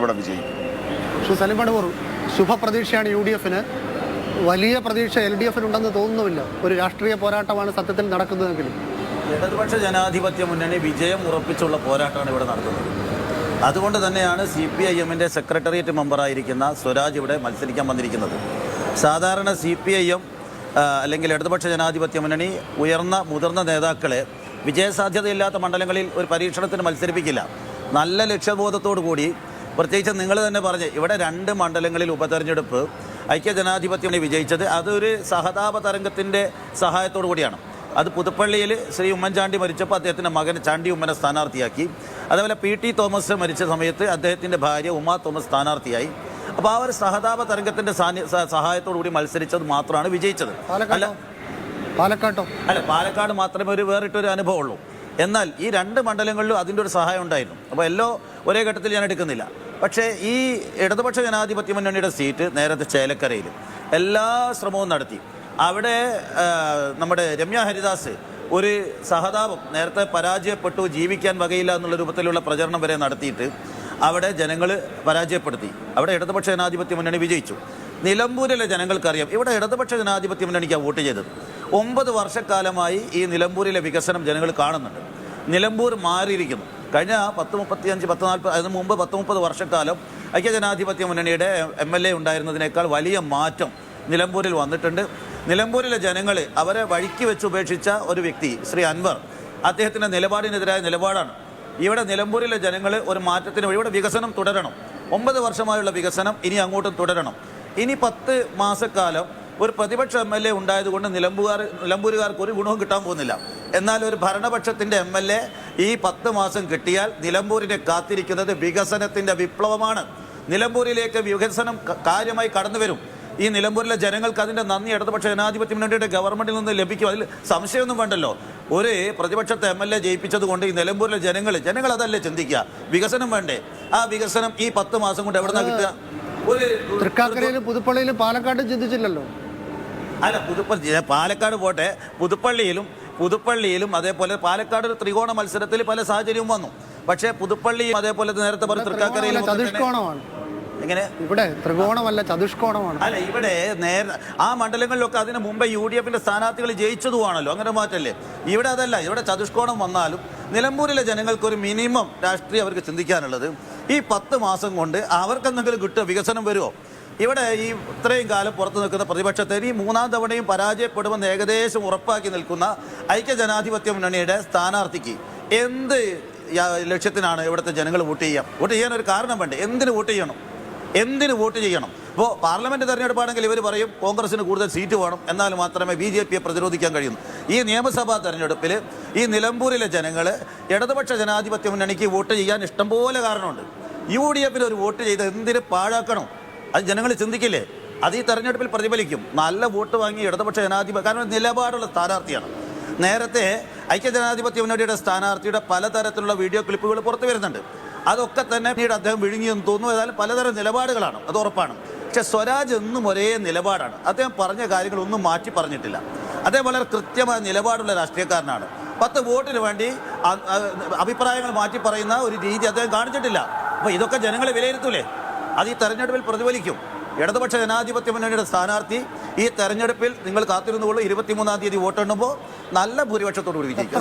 ഇവിടെ വിജയിക്കും. സലിം പടവൂർ, ശുഭപ്രതീക്ഷയാണ് UDF-ന്. വലിയ പ്രതീക്ഷ LDF-ന് ഉണ്ടെന്ന് തോന്നുന്നുമില്ല. ഒരു രാഷ്ട്രീയ പോരാട്ടമാണ് സത്യത്തിൽ നടക്കുന്നതെങ്കിലും ഇടതുപക്ഷ ജനാധിപത്യ മുന്നണി വിജയം ഉറപ്പിച്ചുള്ള പോരാട്ടമാണ് ഇവിടെ നടത്തുന്നത്. അതുകൊണ്ട് തന്നെയാണ് CPIM-ന്റെ സെക്രട്ടേറിയറ്റ് മെമ്പറായിരിക്കുന്ന സ്വരാജ് ഇവിടെ മത്സരിക്കാൻ വന്നിരിക്കുന്നത്. സാധാരണ CPIM അല്ലെങ്കിൽ ഇടതുപക്ഷ ജനാധിപത്യ മുന്നണി ഉയർന്ന മുതിർന്ന നേതാക്കളെ വിജയസാധ്യതയില്ലാത്ത മണ്ഡലങ്ങളിൽ ഒരു പരീക്ഷണത്തിന് മത്സരിപ്പിക്കില്ല. നല്ല ലക്ഷ്യബോധത്തോടു കൂടി, പ്രത്യേകിച്ച് നിങ്ങൾ തന്നെ പറഞ്ഞ് ഇവിടെ 2 മണ്ഡലങ്ങളിൽ ഉപതെരഞ്ഞെടുപ്പ് ഐക്യജനാധിപത്യം വിജയിച്ചത് അതൊരു സഹതാപ തരംഗത്തിൻ്റെ സഹായത്തോടു കൂടിയാണ്. അത് പുതുപ്പള്ളിയിൽ ശ്രീ ഉമ്മൻചാണ്ടി മരിച്ചപ്പോൾ അദ്ദേഹത്തിൻ്റെ മകൻ ചാണ്ടി ഉമ്മനെ സ്ഥാനാർത്ഥിയാക്കി. അതേപോലെ PT തോമസ് മരിച്ച സമയത്ത് അദ്ദേഹത്തിൻ്റെ ഭാര്യ ഉമാ തോമസ് സ്ഥാനാർത്ഥിയായി. അപ്പോൾ ആ ഒരു സഹതാപ തരംഗത്തിൻ്റെ സഹായത്തോടു കൂടി മത്സരിച്ചത് മാത്രമാണ് വിജയിച്ചത്. പാലക്കാട് മാത്രമേ ഒരു വേറിട്ടൊരു അനുഭവമുള്ളൂ. എന്നാൽ ഈ 2 മണ്ഡലങ്ങളിലും അതിൻ്റെ ഒരു സഹായം ഉണ്ടായിരുന്നു. അപ്പോൾ ഒരേ ഘട്ടത്തിൽ ഞാൻ എടുക്കുന്നില്ല. പക്ഷേ ഈ ഇടതുപക്ഷ ജനാധിപത്യ മുന്നണിയുടെ സീറ്റ് നേരത്തെ ചേലക്കരയിൽ എല്ലാ ശ്രമവും നടത്തി. അവിടെ നമ്മുടെ രമ്യ ഹരിദാസ് ഒരു സഹതാപം, നേരത്തെ പരാജയപ്പെട്ടു, ജീവിക്കാൻ വകയില്ല എന്നുള്ള രൂപത്തിലുള്ള പ്രചരണം വരെ നടത്തിയിട്ട് അവിടെ ജനങ്ങൾ പരാജയപ്പെടുത്തി. അവിടെ ഇടതുപക്ഷ ജനാധിപത്യ മുന്നണി വിജയിച്ചു. നിലമ്പൂരിലെ ജനങ്ങൾക്കറിയാം ഇവിടെ ഇടതുപക്ഷ ജനാധിപത്യ മുന്നണിക്കാണ് വോട്ട് ചെയ്തത്. 9 വർഷക്കാലമായി ഈ നിലമ്പൂരിലെ വികസനം ജനങ്ങൾ കാണുന്നുണ്ട്. നിലമ്പൂർ മാറിയിരിക്കുന്നു. കഴിഞ്ഞ 10-35-40 അതിന് മുമ്പ് 10-30 വർഷക്കാലം ഐക്യജനാധിപത്യ മുന്നണിയുടെ MLA ഉണ്ടായിരുന്നതിനേക്കാൾ വലിയ മാറ്റം നിലമ്പൂരിൽ വന്നിട്ടുണ്ട്. നിലമ്പൂരിലെ ജനങ്ങൾ അവരെ വഴിക്ക് വെച്ച് ഉപേക്ഷിച്ച ഒരു വ്യക്തി ശ്രീ അൻവർ, അദ്ദേഹത്തിൻ്റെ നിലപാടിനെതിരായ നിലപാടാണ്. ഇവിടെ നിലമ്പൂരിലെ ജനങ്ങൾ ഒരു മാറ്റത്തിന് വഴി ഇവിടെ വികസനം തുടരണം. 9 വർഷമായുള്ള വികസനം ഇനി അങ്ങോട്ടും തുടരണം. ഇനി 10 മാസക്കാലം ഒരു പ്രതിപക്ഷ MLA ഉണ്ടായതുകൊണ്ട് നിലമ്പൂരുകാർക്ക് ഒരു ഗുണവും കിട്ടാൻ പോകുന്നില്ല. എന്നാൽ ഒരു ഭരണപക്ഷത്തിൻ്റെ MLA ഈ 10 മാസം കിട്ടിയാൽ നിലമ്പൂരിനെ കാത്തിരിക്കുന്നത് വികസനത്തിൻ്റെ വിപ്ലവമാണ്. നിലമ്പൂരിലേക്ക് വികസനം കാര്യമായി കടന്നു വരും. ഈ നിലമ്പൂരിലെ ജനങ്ങൾക്ക് അതിൻ്റെ നന്ദി ഇടതുപക്ഷ ജനാധിപത്യ മുന്നണിയുടെ ഗവൺമെൻറ്റിൽ നിന്ന് ലഭിക്കും. അതിൽ സംശയമൊന്നും വേണ്ടല്ലോ. ഒരു പ്രതിപക്ഷത്തെ MLA ജയിപ്പിച്ചത് കൊണ്ട് ഈ നിലമ്പൂരിലെ ജനങ്ങൾ അതല്ലേ ചിന്തിക്കുക, വികസനം വേണ്ടേ? ആ വികസനം ഈ 10 മാസം കൊണ്ട് എവിടെ നിന്നാണ് കിട്ടുക? തൃക്കാക്കരയിലും പുതുപ്പള്ളിയിലും പാലക്കാടും ചിന്തിച്ചില്ലല്ലോ. അല്ല, പാലക്കാട് പോട്ടെ, പുതുപ്പള്ളിയിലും അതേപോലെ പാലക്കാട് ഒരു ത്രികോണ മത്സരത്തിൽ പല സാഹചര്യവും വന്നു. പക്ഷേ പുതുപ്പള്ളിയും അതേപോലെ നേരത്തെ പറഞ്ഞ തൃക്കാക്കരയിലും എങ്ങനെ ഇവിടെ ത്രികോണമല്ല ചതുഷ്കോണമാണ്. അല്ല, ഇവിടെ ആ മണ്ഡലങ്ങളിലൊക്കെ അതിന് മുമ്പേ UDF-ന്റെ സ്ഥാനാർത്ഥികൾ ജയിച്ചതുമാണല്ലോ. അങ്ങനെ മാറ്റല്ലേ. ഇവിടെ അതല്ല. ഇവിടെ ചതുഷ്കോണം വന്നാലും നിലമ്പൂരിലെ ജനങ്ങൾക്ക് ഒരു മിനിമം രാഷ്ട്രീയം അവർക്ക് ചിന്തിക്കാനുള്ളത് ഈ 10 മാസം കൊണ്ട് അവർക്കെന്തെങ്കിലും കിട്ടുക, വികസനം വരുമോ? ഇവിടെ ഈ ഇത്രയും കാലം പുറത്തു നിൽക്കുന്ന പ്രതിപക്ഷത്തെ ഈ 3ാം തവണയും പരാജയപ്പെടുമെന്ന് ഏകദേശം ഉറപ്പാക്കി നിൽക്കുന്ന ഐക്യജനാധിപത്യ മുന്നണിയുടെ സ്ഥാനാർത്ഥിക്ക് എന്ത് ലക്ഷ്യത്തിനാണ് ഇവിടുത്തെ ജനങ്ങൾ വോട്ട് ചെയ്യുക? വോട്ട് ചെയ്യാൻ ഒരു കാരണം വേണ്ടേ? എന്തിന് വോട്ട് ചെയ്യണം? ഇപ്പോൾ പാർലമെൻറ്റ് തെരഞ്ഞെടുപ്പാണെങ്കിൽ ഇവർ പറയും കോൺഗ്രസിന് കൂടുതൽ സീറ്റ് വേണം, എന്നാൽ മാത്രമേ BJP-യെ പ്രതിരോധിക്കാൻ കഴിയുന്നു. ഈ നിയമസഭാ തെരഞ്ഞെടുപ്പിൽ ഈ നിലമ്പൂരിലെ ജനങ്ങൾ ഇടതുപക്ഷ ജനാധിപത്യ മുന്നണിക്ക് വോട്ട് ചെയ്യാൻ ഇഷ്ടംപോലെ കാരണമുണ്ട്. UDF-ന് ഒരു വോട്ട് ചെയ്ത് എന്തിന് പാഴാക്കണം? അത് ജനങ്ങൾ ചിന്തിക്കില്ലേ? അത് ഈ തെരഞ്ഞെടുപ്പിൽ പ്രതിഫലിക്കും. നല്ല വോട്ട് വാങ്ങി ഇടതുപക്ഷ ജനാധിപത്യം, കാരണം നിലപാടുള്ള സ്ഥാനാർത്ഥിയാണ്. നേരത്തെ ഐക്യജനാധിപത്യ മുന്നണിയുടെ സ്ഥാനാർത്ഥിയുടെ പലതരത്തിലുള്ള വീഡിയോ ക്ലിപ്പുകൾ പുറത്തു വരുന്നുണ്ട്. അതൊക്കെ തന്നെ പിന്നീട് അദ്ദേഹം വിഴുങ്ങിയെന്ന് തോന്നുന്നു. ഏതായാലും പലതരം നിലപാടുകളാണ്, അത് ഉറപ്പാണ്. പക്ഷേ സ്വരാജ് എന്നും ഒരേ നിലപാടാണ്. അദ്ദേഹം പറഞ്ഞ കാര്യങ്ങളൊന്നും മാറ്റി പറഞ്ഞിട്ടില്ല. അദ്ദേഹം വളരെ കൃത്യമായ നിലപാടുള്ള രാഷ്ട്രീയക്കാരനാണ്. 10 വോട്ടിന് വേണ്ടി അഭിപ്രായങ്ങൾ മാറ്റി പറയുന്ന ഒരു രീതി അദ്ദേഹം കാണിച്ചിട്ടില്ല. അപ്പോൾ ഇതൊക്കെ ജനങ്ങളെ വിലയിരുത്തൂലേ? അത് ഈ തെരഞ്ഞെടുപ്പിൽ പ്രതിഫലിക്കും. ഇടതുപക്ഷ ജനാധിപത്യ മുന്നണിയുടെ സ്ഥാനാർത്ഥി ഈ തെരഞ്ഞെടുപ്പിൽ നിങ്ങൾ കാത്തിരുന്നുകൊള്ളൂ. 23-ാം തീയതി വോട്ടെണ്ണുമ്പോൾ നല്ല ഭൂരിപക്ഷത്തോടു കൂടി വിജയിക്കും.